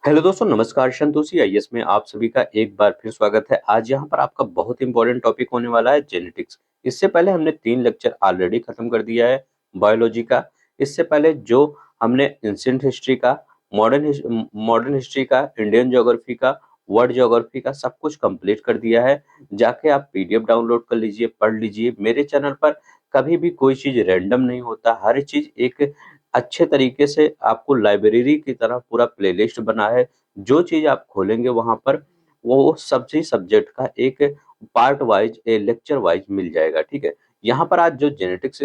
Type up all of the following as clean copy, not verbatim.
Hello दोस्तों, नमस्कार। Santoshi IAS में आप सभी का एक बार फिर स्वागत है। आज यहाँ पर आपका बहुत इंपॉर्टेंट टॉपिक होने वाला है जेनेटिक्स। इससे पहले हमने 3 लेक्चर ऑलरेडी खत्म कर दिया है बायोलॉजी का। इससे पहले जो हमने एंशिएंट हिस्ट्री का, मॉडर्न हिस्ट्री का, इंडियन ज्योग्राफी का, वर्ल्ड ज्योग्राफी का सब कुछ कंप्लीट कर दिया है। जाके आप पीडीएफ डाउनलोड कर लीजिए, पढ़ लीजिए। मेरे चैनल पर कभी भी कोई चीज़ रैंडम नहीं होता, हर चीज़ एक अच्छे तरीके से आपको लाइब्रेरी की तरह पूरा प्लेलिस्ट बना है। जो चीज़ आप खोलेंगे वहाँ पर वो सभी सब्जेक्ट का एक पार्ट वाइज़ लेक्चर वाइज़ मिल जाएगा, ठीक है? यहाँ पर आज जो जेनेटिक्स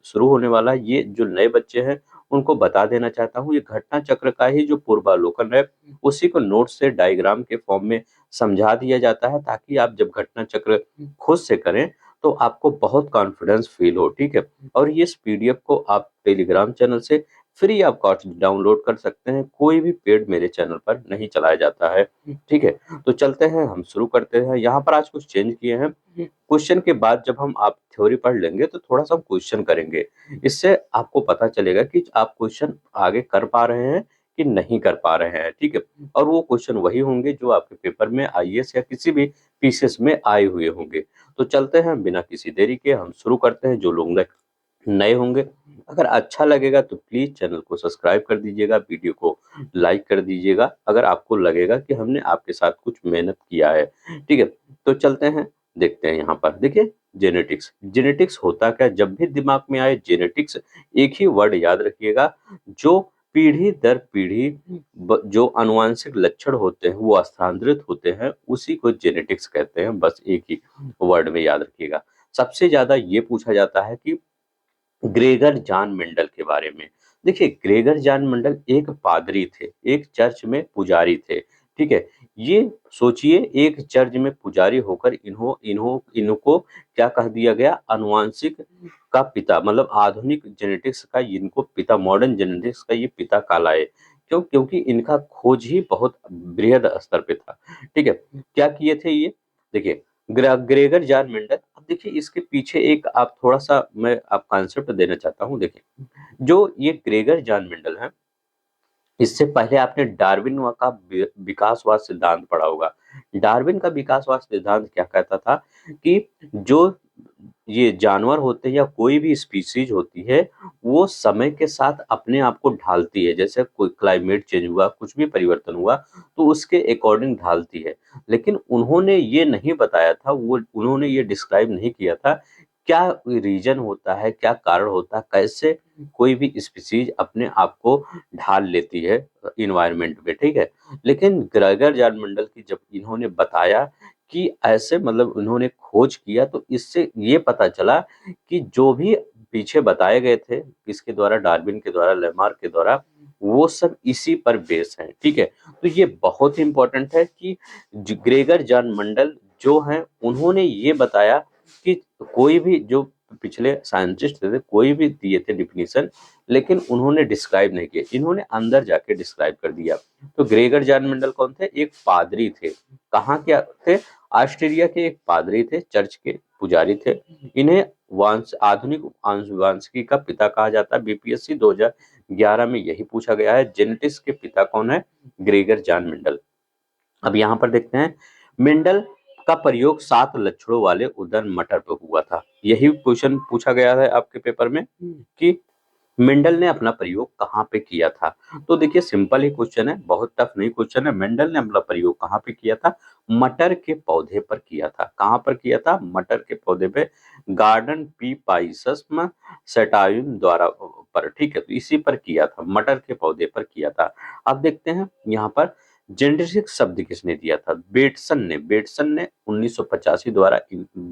शुरू होने वाला है, ये जो नए बच्चे हैं उनको बता देना चाहता हूँ। ये घटना चक्र का ही जो पूर्वावलोकन है, उसी को नोट से डायग्राम के फॉर्म में समझा दिया जाता है, ताकि आप जब घटना चक्र खुद से करें तो आपको बहुत कॉन्फिडेंस फील हो, ठीक है? और ये इस पीडीएफ को आप टेलीग्राम चैनल से फ्री ऑफ कॉस्ट डाउनलोड कर सकते हैं। कोई भी पेड मेरे चैनल पर नहीं चलाया जाता है, ठीक है? तो चलते हैं, हम शुरू करते हैं। यहाँ पर आज कुछ चेंज किए हैं। क्वेश्चन के बाद जब हम आप थ्योरी पढ़ लेंगे तो थोड़ा सा हम क्वेश्चन करेंगे। इससे आपको पता चलेगा कि आप क्वेश्चन आगे कर पा रहे हैं कि नहीं कर पा रहे हैं, ठीक है? और वो क्वेश्चन वही होंगे जो आपके पेपर में आईएएस या किसी भी पीसीएस में आए हुए होंगे। तो चलते हैं, बिना किसी देरी के हम शुरू करते हैं। जो लोग नए होंगे, अगर अच्छा लगेगा तो प्लीज चैनल को सब्सक्राइब कर दीजिएगा, वीडियो को लाइक कर दीजिएगा अगर आपको लगेगा कि हमने आपके साथ कुछ मेहनत किया है, ठीक है? तो चलते हैं, देखते हैं। यहाँ पर देखिए, जेनेटिक्स। जेनेटिक्स होता क्या? जब भी दिमाग में आए जेनेटिक्स, एक ही वर्ड याद रखिएगा। जो पीढ़ी दर पीढ़ी जो आनुवांशिक लक्षण होते हैं वो स्थानांतरित होते हैं, उसी को जेनेटिक्स कहते हैं। बस एक ही वर्ड में याद रखिएगा। सबसे ज्यादा ये पूछा जाता है कि ग्रेगर जॉन मेंडल के बारे में। देखिए, ग्रेगर जॉन मेंडल एक पादरी थे, एक चर्च में पुजारी थे, ठीक है? ये सोचिए, एक चर्च में पुजारी होकर इनको क्या कह दिया गया? आनुवांशिक का पिता, मतलब आधुनिक जेनेटिक्स का इनको पिता, मॉडर्न जेनेटिक्स का ये पिता कहलाए। क्यों? क्योंकि इनका खोज ही बहुत बृहद स्तर पे था, ठीक है? क्या किए थे ये? देखिए, ग्रेगर जॉन मेंडल। अब देखिए, इसके पीछे एक आप थोड़ा-सा मैं आप कॉन्सेप्ट देना चाहता हूँ। देखिए, जो ये ग्रेगर जॉन मेंडल हैं, इससे पहले आपने डार्विन का विकासवाद सिद्धांत पढ़ा होगा। डार्विन का विकासवाद सिद्धांत क्या कहता था कि जो ये जानवर होते हैं या कोई भी स्पीशीज होती है, वो समय के साथ अपने आप को ढालती है। जैसे कोई क्लाइमेट चेंज हुआ, कुछ भी परिवर्तन हुआ, तो उसके अकॉर्डिंग ढालती है। लेकिन उन्होंने ये नहीं बताया था, वो उन्होंने ये डिस्क्राइब नहीं किया था क्या रीजन होता है, क्या कारण होता है, कैसे कोई भी स्पीशीज अपने आप को ढाल लेती है इन्वायरमेंट में, ठीक है? लेकिन ग्रेगर जॉन मेंडल की जब इन्होंने बताया कि ऐसे, मतलब उन्होंने खोज किया, तो इससे ये पता चला कि जो भी पीछे बताए गए थे, किसके द्वारा? डार्विन के द्वारा, लेमार्क के द्वारा, वो सब इसी पर बेस है, ठीक है? तो ये बहुत इंपॉर्टेंट है कि ग्रेगर जॉन मेंडल जो हैं, उन्होंने ये बताया कि कोई भी जो पिछले साइंटिस्ट थे, कोई भी दिए थे डिफिनीशन, लेकिन उन्होंने डिस्क्राइब नहीं किया, इन्होंने अंदर जाके डिस्क्राइब कर दिया। तो ग्रेगर जॉन मेंडल कौन थे? एक पादरी थे। कहाँ के थे? ऑस्ट्रेलिया के एक पादरी थे, चर्च के पुजारी थे। इन्हें आधुनिक आनुवंशिकी का पिता कहा जाता है। बीपीएससी 2011 में यही पूछा गया है, जेनेटिक्स के पिता कौन है? Gregor John Mendel. अब यहाँ पर देखते हैं, मेंडल का प्रयोग 7 लक्षणों वाले उदर मटर पर हुआ था। यही क्वेश्चन पूछा गया है आपके पेपर में कि मेंडल ने अपना प्रयोग कहाँ पे किया था? तो देखिए, सिंपल ही क्वेश्चन है, बहुत टफ नहीं क्वेश्चन है। मेंडल ने अपना प्रयोग कहाँ पे किया था? मटर के पौधे पर किया था। कहाँ पर किया था? मटर के पौधे पे। गार्डन पी पाइसम सेटाइम द्वारा पर, ठीक है? तो इसी पर किया था, मटर के पौधे पर किया था। अब देखते हैं यहाँ पर, जेनेटिक्स शब्द किसने दिया था? बेटसन ने 1985 द्वारा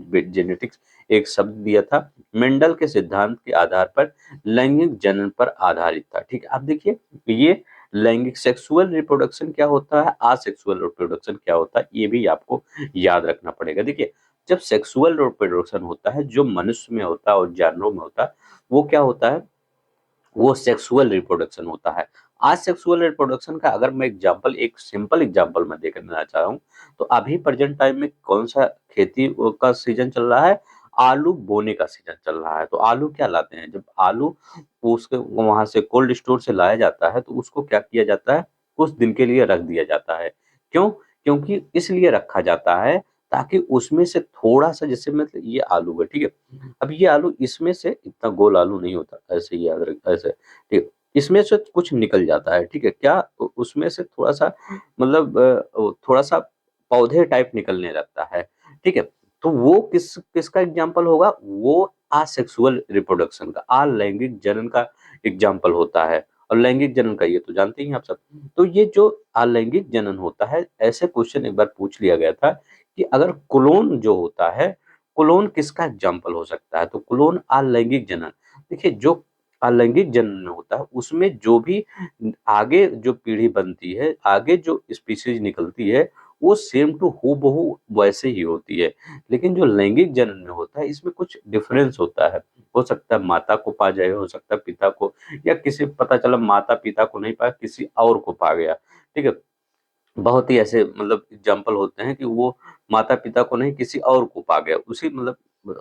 जेनेटिक्स एक शब्द दिया था। मेंडल के सिद्धांत के आधार पर लैंगिक जनन पर आधारित था, ठीक है? अब देखिए, ये लैंगिक सेक्सुअल रिप्रोडक्शन क्या होता है, असेक्सुअल रिप्रोडक्शन क्या होता है, ये भी आपको याद रखना पड़ेगा। देखिए, जब सेक्सुअल रिप्रोडक्शन होता है, जो मनुष्य में होता है और जानवरों में होता है, वो क्या होता है? वो सेक्सुअल रिप्रोडक्शन होता है। आज सेक्सुअल रिप्रोडक्शन का अगर मैं एग्जांपल, एक सिंपल एग्जांपल मैं देना चाह रहा हूँ, तो अभी प्रेजेंट टाइम में कौन सा खेती का सीजन चल रहा है? आलू बोने का सीजन चल रहा है। तो आलू क्या लाते हैं? जब आलू उसके वहां से कोल्ड स्टोर से लाया जाता है, तो उसको क्या किया जाता है? कुछ दिन के लिए रख दिया जाता है। क्यों? क्योंकि इसलिए रखा जाता है ताकि उसमें से थोड़ा-सा, जैसे मतलब ये आलू है, ठीक है? अब ये आलू इसमें से, इतना गोल आलू नहीं होता, ऐसे ही याद रख, ऐसे, ठीक है? इसमें से कुछ निकल जाता है, ठीक है? क्या उसमें से थोड़ा-सा, मतलब थोड़ा-सा पौधे टाइप निकलने लगता है, ठीक है? तो वो किसका एग्ज़ाम्पल होगा? वो असेक्सुअल रिप्रोडक्शन का, अलैंगिक जनन का एग्ज़ाम्पल होता है। और लैंगिक जनन का ये तो जानते ही हैं आप सब। तो ये जो अलैंगिक जनन होता है, ऐसे क्वेश्चन एक बार पूछ लिया गया था कि अगर क्लोन जो होता है, क्लोन किसका एग्ज़ाम्पल हो सकता है? तो क्लोन अलैंगिक जनन। देखिए, जो अलैंगिक जनन होता है, उसमें जो भी आगे जो पीढ़ी बनती है, आगे जो स्पीशीज़ निकलती है, वो सेम टू हूबहू वैसे ही होती है। लेकिन जो लैंगिक जनन में होता है, इसमें कुछ डिफरेंस होता है। हो सकता है माता को पा जाए, हो सकता है पिता को, या किसी, पता चला माता-पिता को नहीं पाया, किसी और को पा गया, ठीक है? बहुत ही ऐसे मतलब एग्जाम्पल होते हैं कि वो माता-पिता को नहीं, किसी और को पा गया। उसी मतलब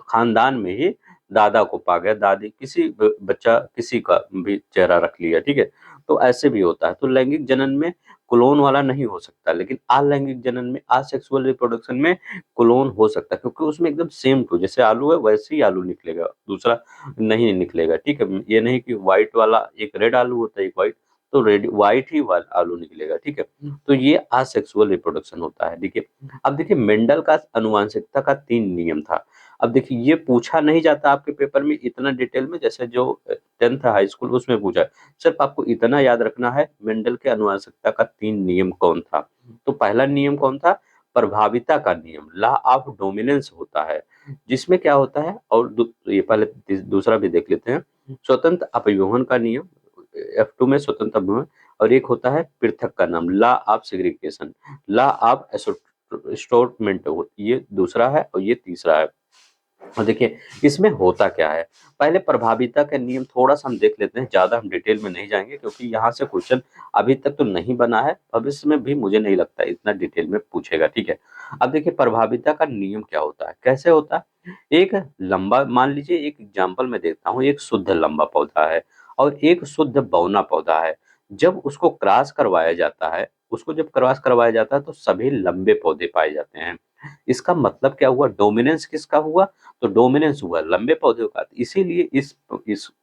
खानदान में ही दादा को पा गया, दादी, किसी बच्चा किसी का भी चेहरा रख लिया, ठीक है? तो ऐसे भी होता है। तो लैंगिक जनन में क्लोन वाला नहीं हो सकता, लेकिन अलैंगिक जनन में, असेक्सुअल रिप्रोडक्शन में क्लोन हो सकता है, क्योंकि उसमें एकदम सेम टू जैसे आलू है वैसे ही आलू निकलेगा, दूसरा नहीं निकलेगा, ठीक है? ये नहीं कि व्हाइट वाला एक रेड आलू होता है, एक व्हाइट, तो रेड व्हाइट ही वाला आलू निकलेगा, ठीक है? तो ये असेक्सुअल रिप्रोडक्शन होता है, देखिए। अब देखिए, मेंडल का आनुवंशिकता का 3 नियम था। अब देखिए, ये पूछा नहीं जाता आपके पेपर में इतना डिटेल में, जैसे जो 10th हाई स्कूल उसमें पूछा है। सिर्फ आपको इतना याद रखना है, मेंडल के आनुवंशिकता का 3 नियम कौन था? तो पहला नियम कौन था? प्रभाविता का नियम, लॉ ऑफ डोमिनेंस होता है, जिसमें क्या होता है, और ये पहले दूसरा भी देख लेते हैं। स्वतंत्र अपव्यूहन का नियम, F2 में स्वतंत्र अपव्यूहन, और एक होता है पृथक का नाम, law of segregation, law of assortment, ये दूसरा है और ये तीसरा है। और देखिए, इसमें होता क्या है, पहले प्रभाविता का नियम थोड़ा सा हम देख लेते हैं, ज्यादा हम डिटेल में नहीं जाएंगे, क्योंकि यहाँ से क्वेश्चन अभी तक तो नहीं बना है, भविष्य में भी मुझे नहीं लगता इतना डिटेल में पूछेगा, ठीक है? अब देखिए, प्रभाविता का नियम क्या होता है, कैसे होता है? एक लंबा, मान लीजिए एक एग्जाम्पल में देता हूँ, एक शुद्ध लंबा पौधा है और एक शुद्ध बौना पौधा है। जब उसको क्रॉस करवाया जाता है, उसको जब क्रॉस करवाया जाता है, तो सभी लंबे पौधे पाए जाते हैं। इसका मतलब क्या हुआ? डोमिनेंस किसका हुआ? तो डोमिनेंस हुआ लंबे पौधों का। इसीलिए इस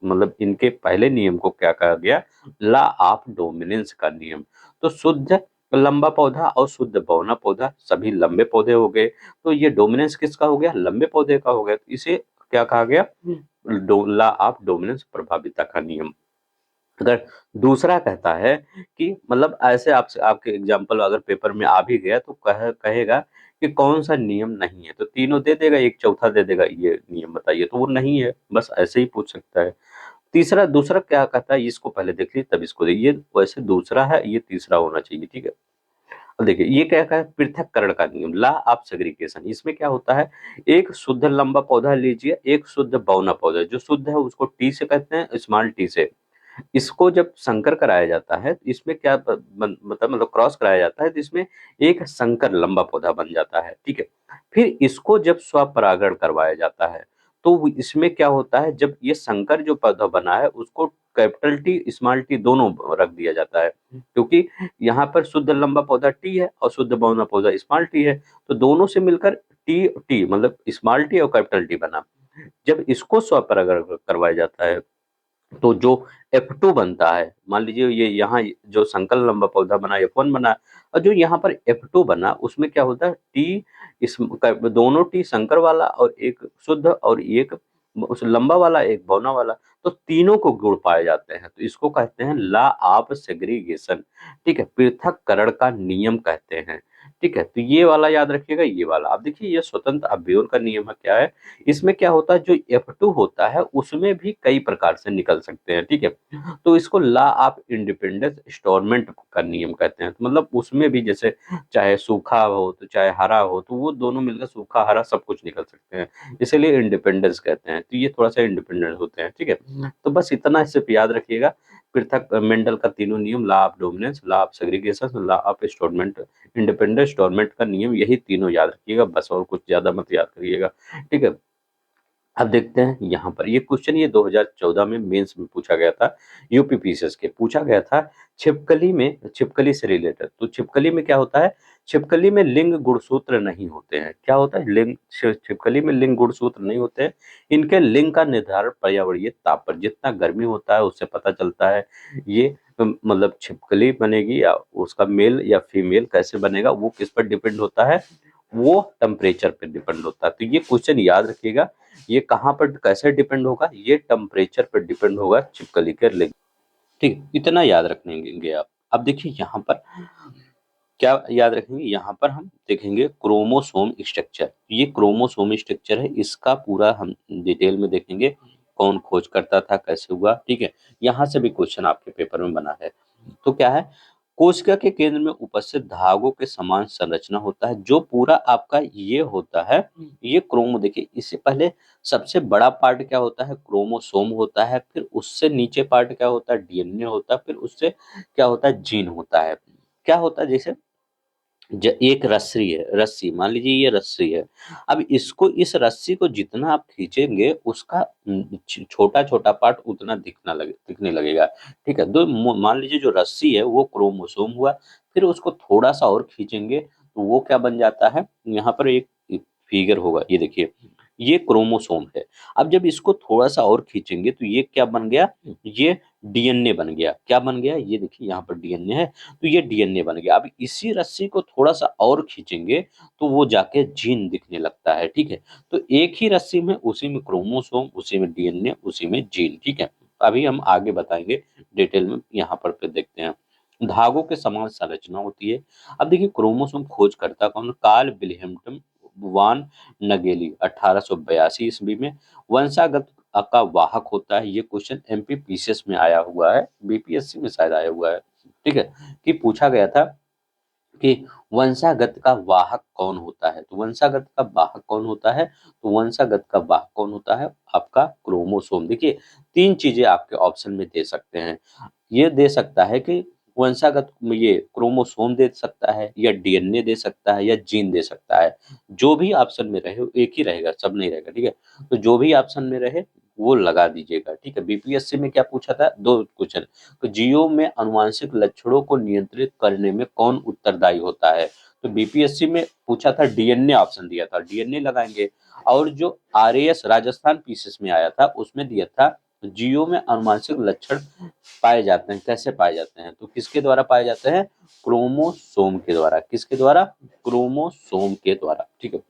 मतलब इनके पहले नियम को क्या कहा गया? लॉ ऑफ डोमिनेंस का नियम। तो शुद्ध लंबा पौधा और शुद्ध बौना पौधा सभी लंबे पौधे हो गए, तो ये डोमिनेंस किसका हो गया? लंबे पौधे का हो गया। तो इसे क्या कहा गया? लॉ ऑफ डोमिनेंस, प्रभाविता का नियम। अगर दूसरा कहता है कि मतलब ऐसे आपसे, आपके एग्जाम्पल अगर पेपर में आ भी गया, तो कहेगा कि कौन सा नियम नहीं है, तो तीनों दे देगा, एक चौथा दे देगा, ये नियम बताइए, तो वो नहीं है, बस ऐसे ही पूछ सकता है। तीसरा, दूसरा क्या कहता है, इसको पहले देख लीजिए तब इसको देखिए, वैसे दूसरा है, ये तीसरा होना चाहिए, ठीक है? अब देखिए, ये क्या है? पृथक्करण का नियम, लॉ ऑफ सेग्रीगेशन। इसमें क्या होता है, एक शुद्ध लंबा पौधा लीजिए, एक शुद्ध बौना पौधा, जो शुद्ध है उसको टी से कहते हैं, स्मॉल टी से। इसको जब संकर कराया जाता है, तो इसमें क्या मतलब क्रॉस कराया जाता है, तो इसमें एक संकर लंबा पौधा बन जाता है, ठीक है? फिर इसको जब स्वपरागण करवाया जाता है, तो इसमें क्या होता है, जब ये संकर जो पौधा बना है, उसको कैपिटल टी स्मॉल टी दोनों रख दिया जाता है, क्योंकि यहाँ पर शुद्ध लंबा पौधा टी है और शुद्ध बौना पौधा स्मॉल टी है, तो दोनों से मिलकर टी टी मतलब स्मॉल टी और कैपिटल टी बना। जब इसको स्वपरागण करवाया जाता है, तो जो F2 बनता है, मान लीजिए ये यहाँ जो संकर लंबा पौधा बना F1 बना, और जो यहाँ पर F2 बना, उसमें क्या होता है, टी, इस दोनों टी संकर वाला और एक शुद्ध और एक उस लंबा वाला, एक बौना वाला, तो तीनों को गुण पाए जाते हैं, तो इसको कहते हैं लॉ ऑफ सेग्रीगेशन, ठीक है? पृथक्करण का नियम कहते हैं, ठीक है? तो ये वाला याद रखिएगा, ये वाला। अब देखिए, ये स्वतंत्र अपव्यय का नियम है, क्या है? इसमें क्या होता है, जो F2 होता है उसमें भी कई प्रकार से निकल सकते हैं, ठीक है? तो इसको लॉ ऑफ इंडिपेंडेंस स्टोरमेंट का नियम कहते हैं, तो मतलब उसमें भी जैसे चाहे सूखा हो तो चाहे हरा हो, तो वो दोनों मिलकर सूखा हरा सब कुछ निकल सकते हैं, इसीलिए इंडिपेंडेंस कहते हैं। तो ये थोड़ा सा इंडिपेंडेंट होते हैं, ठीक है? तो बस इतना सिर्फ याद रखिएगा, पृथक मेंडल का तीनों नियम, law of dominance, law of segregation, law of assortment, independent assortment का नियम, यही तीनों याद रखिएगा बस, और कुछ ज्यादा मत याद करिएगा, ठीक है? अब देखते हैं यहाँ पर ये क्वेश्चन, ये 2014 में मेंस में पूछा गया था, यूपी पीसीएस के पूछा गया था। छिपकली से रिलेटेड, तो छिपकली में क्या होता है, छिपकली में लिंग गुणसूत्र नहीं होते हैं। क्या होता है, छिपकली में लिंग गुणसूत्र नहीं होते हैं। इनके लिंग का निर्धारण पर्यावरणीय ताप पर, जितना गर्मी होता है उससे पता चलता है। ये मतलब छिपकली बनेगी या उसका मेल या फीमेल कैसे बनेगा, वो किस पर डिपेंड होता है, वो टेम्परेचर पर डिपेंड होता है। तो ये क्वेश्चन याद रखिएगा, ये कहाँ पर कैसे डिपेंड होगा, ये टेम्परेचर पर डिपेंड होगा छिपकली के लिंग। ठीक, इतना याद रखेंगे आप। अब देखिए यहाँ पर क्या याद रखेंगे, यहाँ पर हम देखेंगे क्रोमोसोम स्ट्रक्चर। ये क्रोमोसोम स्ट्रक्चर है, इसका पूरा हम डिटेल में देखेंगे, कौन खोज करता था, कैसे हुआ। ठीक है, यहाँ से भी क्वेश्चन आपके पेपर में बना है। तो क्या है, कोशिका के केंद्र में उपस्थित धागों के समान संरचना होता है, जो पूरा आपका ये होता है। ये क्रोमो, देखिए इससे पहले सबसे बड़ा पार्ट क्या होता है, क्रोमोसोम होता है, फिर उससे नीचे पार्ट क्या होता है, डीएनए होता है, फिर उससे क्या होता है, जीन होता है। क्या होता है, जैसे एक रस्सी है, रस्सी मान लीजिए ये रस्सी है। अब इसको, इस रस्सी को जितना आप खींचेंगे उसका छोटा छोटा पार्ट उतना दिखने लगेगा। ठीक है, दो मान लीजिए जो रस्सी है वो क्रोमोसोम हुआ, फिर उसको थोड़ा सा और खींचेंगे तो वो क्या बन जाता है, यहाँ पर एक फिगर होगा, ये देखिए, ये क्रोमोसोम है। अब जब इसको थोड़ा सा और खींचेंगे तो ये क्या बन गया, ये डीएनए बन गया। क्या बन गया, ये देखिए यहाँ पर डीएनए है, तो ये डीएनए बन गया। अब इसी रस्सी को थोड़ा सा और खींचेंगे तो वो जाके जीन दिखने लगता है। ठीक है, तो एक ही रस्सी में, उसी में क्रोमोसोम, उसी में डीएनए, उसी में जीन। ठीक है, अभी हम आगे बताएंगे डिटेल में, यहाँ पर फिर देखते हैं। धागों के समान संरचना होती है। अब देखिए क्रोमोसोम खोजकर्ता कौन, कार्ल विलियम वान नगेली 1882 ईस्वी में। वंशागत का वाहक होता है। ये क्वेश्चन एमपी पीसीएस में आया हुआ है, बीपीएससी में शायद आया हुआ है। ठीक है, कि पूछा गया था कि वंशागत का वाहक कौन होता है, तो वंशागत का वाहक कौन होता है, तो वंशागत का वाहक कौन होता है, आपका क्रोमोसोम। देखिए तीन चीजें आपके ऑप्शन में दे सकते हैं, ये दे सकता है कि वंशागत में ये क्रोमोसोम दे सकता है, या डीएनए दे सकता है, या जीन दे सकता है। जो भी ऑप्शन में रहे एक ही रहेगा, सब नहीं रहेगा। ठीक है, तो जो भी ऑप्शन में रहे वो लगा दीजिएगा। ठीक है, बीपीएससी में क्या पूछा था, दो क्वेश्चन, तो जीवों में आनुवांशिक लक्षणों को नियंत्रित करने में कौन उत्तरदायी होता है, तो बीपीएससी में पूछा था, डीएनए ऑप्शन दिया था, डीएनए लगाएंगे। और जो आरएएस राजस्थान पीसीएस में आया था उसमें दिया था, जीवों में आनुवांशिक लक्षण पाए जाते हैं, कैसे पाए जाते हैं, तो किसके द्वारा पाए जाते हैं, क्रोमोसोम के द्वारा। किसके द्वारा, क्रोमोसोम के द्वारा। ठीक है,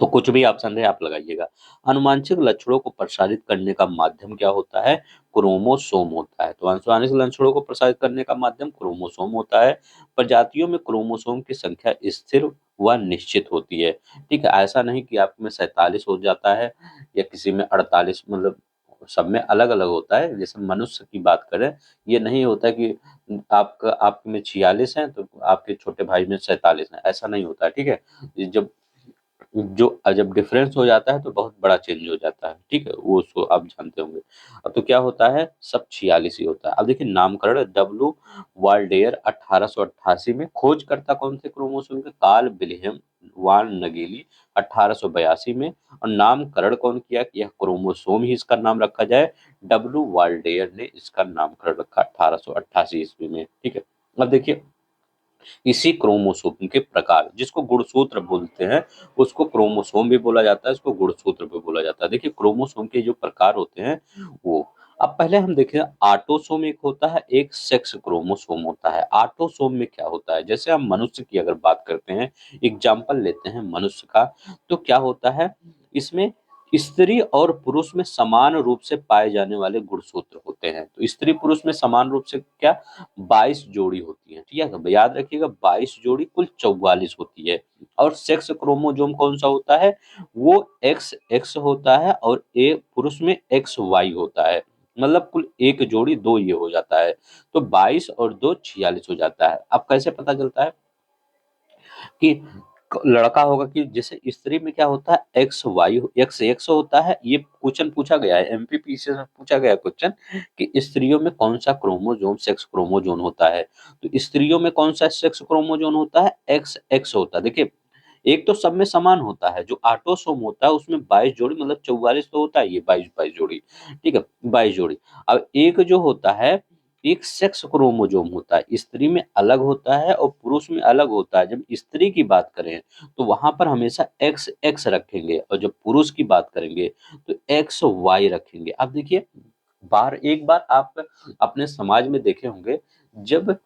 तो कुछ भी ऑप्शन रहे आप लगाइएगा। आनुवांशिक लक्षणों को प्रसारित करने का माध्यम क्या होता है, क्रोमोसोम होता है। तो आनुवांशिक लक्षणों को प्रसारित करने का माध्यम क्रोमोसोम होता है। प्रजातियों में क्रोमोसोम की संख्या स्थिर व निश्चित होती है। ठीक है, ऐसा नहीं कि आप में 47 हो जाता है या किसी में 48, मतलब सब में अलग अलग होता है। जैसे मनुष्य की बात करें, ये नहीं होता कि आपका आप में 46 है तो आपके छोटे भाई में 47 है, ऐसा नहीं होता है। ठीक है, जब जब डिफरेंस हो जाता है तो बहुत बड़ा चेंज हो जाता है। ठीक है, वो उसको आप जानते होंगे। अब तो क्या होता है, सब 46 ही होता है। अब देखिए नामकरण, डब्लू वाल्डेयर 1888 में। खोजकर्ता कौन थे क्रोमोसोम के, कार्ल विलियम वान नगेली 1882 में। और नामकरण कौन किया कि यह क्रोमोसोम ही इसका नाम रखा जाए, डब्लू वाल्डेयर ने इसका नामकरण रखा 1888 ईस्वी में। ठीक है, अब देखिए इसी क्रोमोसोम के प्रकार, जिसको गुणसूत्र बोलते हैं, उसको क्रोमोसोम भी बोला जाता है, इसको गुणसूत्र भी बोला जाता है। देखिए क्रोमोसोम के जो प्रकार होते हैं वो, अब पहले हम देखें, ऑटोसोम एक होता है, एक सेक्स क्रोमोसोम होता है। ऑटोसोम में क्या होता है, जैसे हम मनुष्य की अगर बात करते हैं, एग्जाम्पल लेते हैं मनुष्य का, तो क्या होता है, इसमें स्त्री और पुरुष में समान रूप से पाए जाने वाले गुणसूत्र होते हैं। तो स्त्री पुरुष में समान रूप से क्या, 22 जोड़ी होती है। ठीक है, याद रखिएगा 22 जोड़ी, कुल 44 होती है। और सेक्स क्रोमोसोम कौन सा होता है, वो एक्स एक्स होता है, और ए पुरुष में एक्स वाई होता है। मतलब कुल एक जोड़ी दो ये हो जाता है। तो 22 और दो 46 हो जाता है। अब कैसे पता चलता है कि लड़का होगा, कि जैसे स्त्री में क्या होता है, एक्स वाई एक्स एक्स होता है। ये क्वेश्चन पूछा गया है, एमपीपीसी में पूछा गया क्वेश्चन, कि स्त्रियों में कौन सा क्रोमोजोम सेक्स क्रोमोजोम होता है, तो स्त्रियों में कौन सा सेक्स क्रोमोजोम होता है, एक्स एक्स होता है। देखिए एक तो सब में समान होता है, जो ऑटोसोम होता है उसमें 22 जोड़ी मतलब 44 तो होता है, ये 22-22 जोड़ी, ठीक है, 22 जोड़ी। अब एक जो होता है, एक सेक्स क्रोमोसोम होता है, स्त्री में अलग होता है और पुरुष में अलग होता है। जब स्त्री की बात करें तो वहाँ पर हमेशा एक्स एक्स रखेंगे और जब पुरुष की बात करेंगे तो एक्स वाई रखेंगे। अब देखिए, एक बार आप अपने समाज में देखे होंगे, जब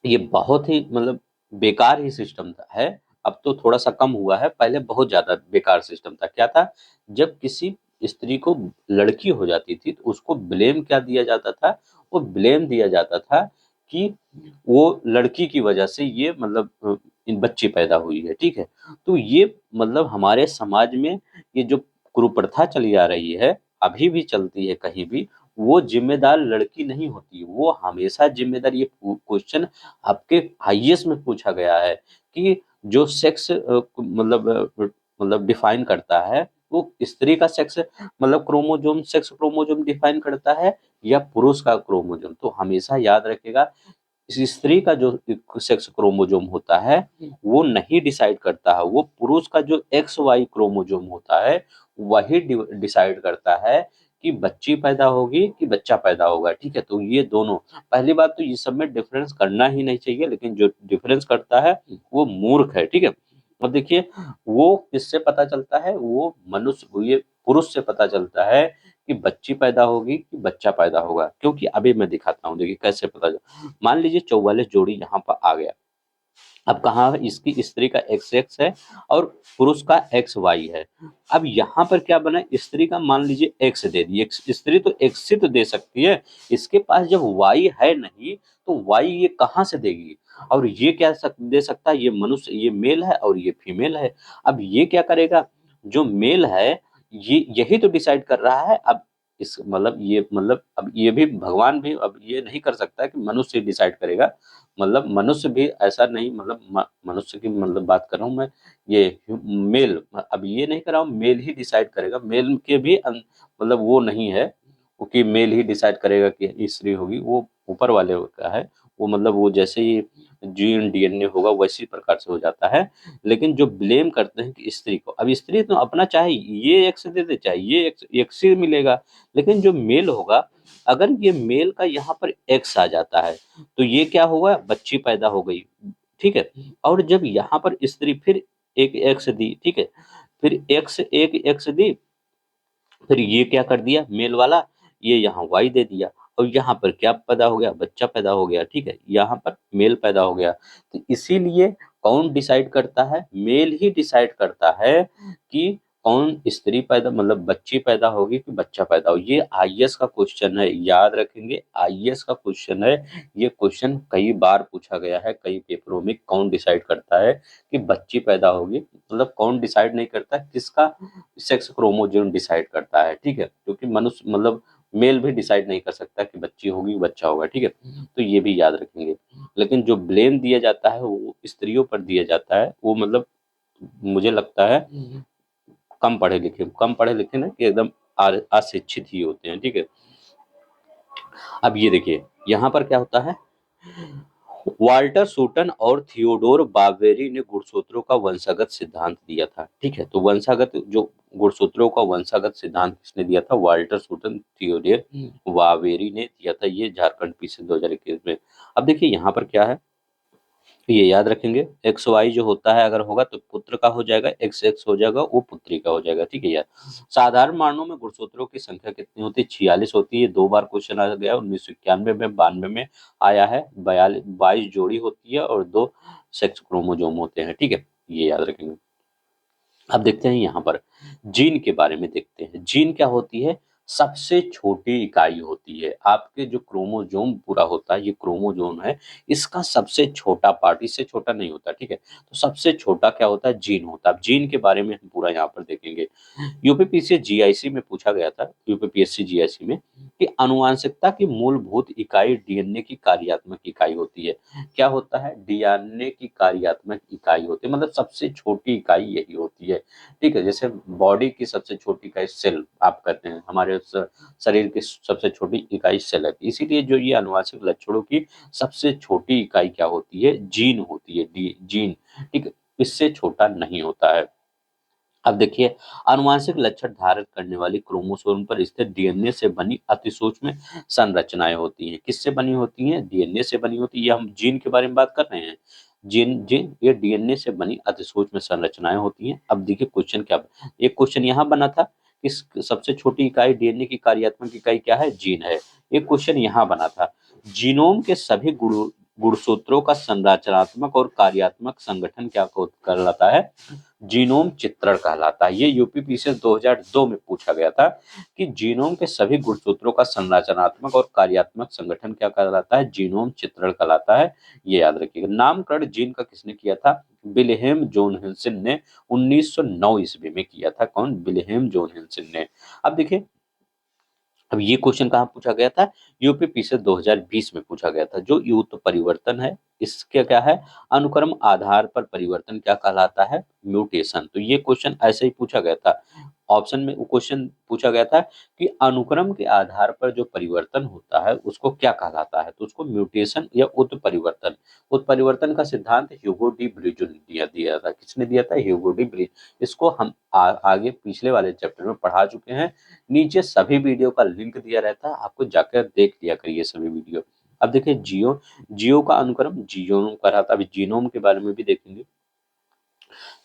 ये बहुत ही मतलब बेकार ही सिस्टम था है, अब तो थोड़ा-सा कम हुआ है, पहले बहुत ज़्यादा बेकार सिस्टम था। क्या था? जब किसी स्त्री को लड़की हो जाती थी, तो उसको ब्लेम क्या दिया जाता था? वो ब्लेम दिया जाता था कि वो लड़की की वजह से ये मतलब इन बच्ची पैदा हुई है, ठीक है? तो ये मतलब हमारे समाज में ये जो कुप्रथा चली आ रही है, अभी भी चलती है कहीं भी, वो ज़िम्मेदार लड़की नहीं होती, वो हमेशा ज़िम्मेदार ये क्वेश्चन आपके आईएएस में पूछा गया है कि जो सेक्स मतलब डिफाइन करता है, वो स्त्री का सेक्स मतलब क्रोमोसोम सेक्स क्रोमोसोम डिफाइन करता है या पुरुष का क्रोमोसोम। तो हमेशा याद रखिएगा, इस स्त्री का जो सेक्स क्रोमोसोम होता है, वो नहीं डिसाइड करता है, वो पुरुष का जो एक्स वाई क्रोमोसोम होता है, वही डिसाइड करता है कि बच्ची पैदा होगी कि बच्चा पैदा होगा, ठीक है? तो ये दोनों, पहली बात तो ये सब में डिफरेंस करना ही नहीं चाहिए, लेकिन जो डिफरेंस करता है वो मूर्ख है, ठीक है? अब देखिए, वो किससे पता चलता है? वो मनुष्य ये पुरुष से पता चलता है कि बच्ची पैदा होगी कि बच्चा पैदा होगा, क्योंकि अभी मैं दिखाता हूँ, देखिए कैसे पता चल। मान लीजिए 44 जोड़ी यहाँ पर आ गया। अब कहाँ है, इसकी स्त्री का एक्स एक्स है और पुरुष का एक्स वाई है। अब यहाँ पर क्या बना, स्त्री का मान लीजिए एक्स दे दी, स्त्री तो एक्स ही तो दे सकती है, इसके पास जब वाई है नहीं तो वाई ये कहाँ से देगी? और ये क्या दे सकता है, ये मनुष्य, ये मेल है और ये फीमेल है। अब ये क्या करेगा, जो मेल है ये यही तो डिसाइड कर रहा है। अब इस मतलब अब ये भी भगवान भी अब ये नहीं कर सकता कि मनुष्य डिसाइड करेगा, मतलब मनुष्य भी ऐसा नहीं, मतलब मनुष्य की मतलब बात कर रहा हूँ मैं, ये मेल, अब ये नहीं कर रहा हूँ मेल ही डिसाइड करेगा, मेल के भी मतलब वो नहीं है, क्योंकि मेल ही डिसाइड करेगा कि स्त्री होगी, वो ऊपर वाले का है। वो मतलब वो जैसे ही जीन डीएनए होगा वैसी प्रकार से हो जाता है। लेकिन जो ब्लेम करते हैं कि स्त्री को, अब स्त्री तो अपना चाहे ये एक्स दे दे चाहे ये एक्स ही मिलेगा, लेकिन जो मेल होगा, अगर ये मेल का यहाँ पर एक्स आ जाता है तो ये क्या हुआ, बच्ची पैदा हो गई, ठीक है? और जब यहाँ पर स्त्री फिर एक एक्स दी, ठीक है? फिर एक एक्स दी, फिर ये क्या कर दिया मेल वाला, ये यहाँ वाई दे दिया और यहाँ पर क्या पैदा हो गया, बच्चा पैदा हो गया, ठीक है? यहाँ पर मेल पैदा हो गया। तो इसीलिए कौन डिसाइड करता है, मेल ही डिसाइड करता है कि कौन स्त्री पैदा मतलब बच्ची पैदा होगी कि बच्चा पैदा हो। ये आईएएस का क्वेश्चन है, याद रखेंगे, आईएएस का क्वेश्चन है। ये क्वेश्चन कई बार पूछा गया है कई पेपरों में, कौन डिसाइड करता है कि बच्ची पैदा होगी, मतलब कौन डिसाइड नहीं करता, किसका सेक्स क्रोमोसोम डिसाइड करता है, ठीक है? क्योंकि मनुष्य मतलब मेल भी डिसाइड नहीं कर सकता कि बच्ची होगी बच्चा होगा, ठीक है? तो ये भी याद रखेंगे। लेकिन जो ब्लेम दिया जाता है वो स्त्रियों पर दिया जाता है, वो मतलब मुझे लगता है कम पढ़े लिखे ना कि एकदम अशिक्षित ही होते हैं, ठीक है? अब ये देखिए, यहाँ पर क्या होता है, वाल्टर सूटन और थियोडोर बावेरी ने गुणसूत्रों का वंशागत सिद्धांत दिया था, ठीक है? तो वंशागत जो गुणसूत्रों का वंशागत सिद्धांत किसने दिया था, वाल्टर सूटन थियोडोर बावेरी ने दिया था, ये झारखंड पीछे 2021 में। अब देखिए यहाँ पर क्या है, ये याद रखेंगे, एक्स वाई जो होता है अगर होगा तो पुत्र का हो जाएगा, एक्स एक्स हो जाएगा वो पुत्री का हो जाएगा, ठीक है यार? साधारण मानों में गुणसूत्रों की संख्या कितनी होती है, 46 होती है। 2 बार क्वेश्चन आ गया, 1991 में, 92 में आया है। 22 जोड़ी होती है और 2 सेक्स क्रोमोसोम होते हैं, ठीक है? ये याद रखेंगे। अब देखते हैं यहाँ पर जीन के बारे में देखते हैं। जीन क्या होती है, सबसे छोटी इकाई होती है। आपके जो क्रोमोसोम पूरा होता है, ये क्रोमोसोम है, इसका सबसे छोटा पार्ट, इससे छोटा नहीं होता, ठीक है? तो सबसे छोटा क्या होता है, जीन होता है। अब जीन के बारे में हम पूरा यहाँ पर देखेंगे। यूपीपीसी जीआईसी में पूछा गया था, यूपीपीएससी जीआईसी में, कि आनुवंशिकता की मूलभूत इकाई डीएनए की कार्यात्मक इकाई होती है। क्या होता है, डीएनए की कार्यात्मक इकाई होती है, मतलब सबसे छोटी इकाई यही होती है, ठीक है? जैसे बॉडी की सबसे छोटी इकाई सेल आप कहते हैं, हमारे शरीर की सबसे छोटी इकाई सेल है, इसीलिए जो ये आनुवंशिक लक्षणों की सबसे छोटी इकाई क्या होती है, जीन होती है, जीन, ठीक है? इससे छोटा नहीं होता है। अब देखिए, आनुवांशिक लक्षण धारण करने वाली क्रोमोसोम पर स्थित डीएनए से बनी अतिसूक्ष्म संरचनाएं होती हैं। किससे बनी होती हैं? डीएनए से बनी होती है। ये हम जीन के बारे में बात कर रहे हैं। जीन जीन ये डीएनए से बनी अतिसूक्ष्म संरचनाएं होती हैं। अब देखिए क्वेश्चन क्या, एक क्वेश्चन यहाँ बना था, इस सबसे छोटी इकाई डीएनए की कार्यात्मक इकाई क्या है? जीन है। एक क्वेश्चन यहाँ बना था, जीनोम के सभी गुणसूत्रों का संरचनात्मक और कार्यात्मक संगठन क्या कहलाता है? जीनोम चित्रण कहलाता है। ये यूपीपीसीएस 2002 में पूछा गया था कि जीनोम के सभी गुणसूत्रों का संरचनात्मक और कार्यात्मक संगठन क्या कहलाता है? जीनोम चित्रण कहलाता है। ये याद रखिएगा। नामकरण जीन का किसने किया था? विल्हेम जोनसन ने 1909 ईस्वी में किया था। कौन? विल्हेम जोनसन ने। अब देखिए, अब ये क्वेश्चन कहाँ पूछा गया था? यूपीपीसीएस 2020 में पूछा गया था। जो युक्त परिवर्तन है, इसके क्या है? अनुक्रम आधार पर परिवर्तन क्या कहलाता है? म्यूटेशन। तो ये क्वेश्चन ऐसे ही पूछा गया था। ऑप्शन में क्वेश्चन पूछा गया था कि अनुक्रम के आधार पर जो परिवर्तन होता है उसको क्या कहलाता है? तो उसको म्यूटेशन या उत्परिवर्तन। उत्परिवर्तन का सिद्धांत ह्यूगो डी ब्रिजो ने दिया था। किसने दिया था? Hugo de bridge. इसको हम आगे पिछले वाले चैप्टर में पढ़ा चुके हैं। नीचे सभी वीडियो का लिंक दिया रहता है, आपको जाकर देख लिया करिए सभी वीडियो। अब देखिए, जियो का अनुक्रम जीनोम का रहा था। अभी जीनोम के बारे में भी देखेंगे।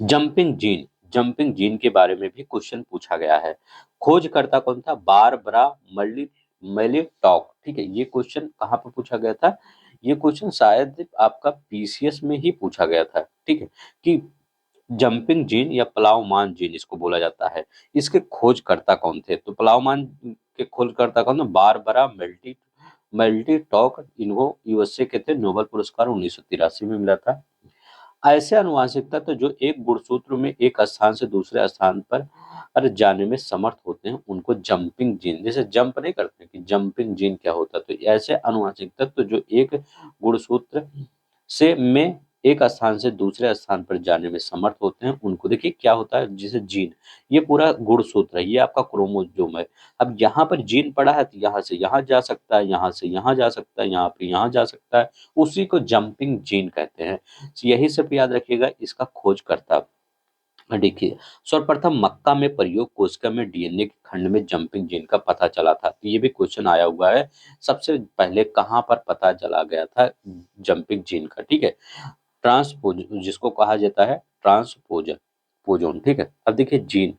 जंपिंग जीन के बारे में भी क्वेश्चन पूछा गया है। खोजकर्ता कौन था? बारबरा मैलीटॉक। ठीक है, ये क्वेश्चन कहाँ पर पूछा गया था? ये क्वेश्चन शायद आपका पीसीएस में ही पूछा गया था। ठीक है, कि जंपिंग जीन या प्लावमान जीन इसको बोला जाता है, इसके खोजकर्ता कौन थे? तो प्लावमान के खोजकर्ता कौन थे? Barbara melty talk. इनको यूएसए के थे। नोबेल पुरस्कार 1983 में मिला था। ऐसे आनुवंशिक तत्व जो एक गुणसूत्र में एक स्थान से दूसरे स्थान पर जाने में समर्थ होते हैं उनको जंपिंग जीन, जैसे जंप नहीं करते कि जंपिंग जीन क्या होता है, तो ऐसे आनुवंशिक तत्व जो एक गुणसूत्र से में एक स्थान से दूसरे स्थान पर जाने में समर्थ होते हैं उनको देखिए क्या होता है? जैसे जीन, ये पूरा गुणसूत्र है, ये आपका क्रोमोसोम है। अब यहाँ पर जीन पड़ा है तो यहाँ से यहाँ जा सकता है, यहाँ से यहाँ जा सकता है, यहाँ पे यहाँ जा सकता है, उसी को जंपिंग जीन कहते हैं। यही सब याद रखिएगा। इसका खोज करता, देखिए, सर्वप्रथम मक्का में प्रयोग कोशिका में डीएनए के खंड में जंपिंग जीन का पता चला था। तो ये भी क्वेश्चन आया हुआ है, सबसे पहले कहाँ पर पता चला गया था जंपिंग जीन का? ठीक है, ट्रांसपोज जिसको कहा जाता है ट्रांसपोजन पोजोन। ठीक है, अब देखिए जीन,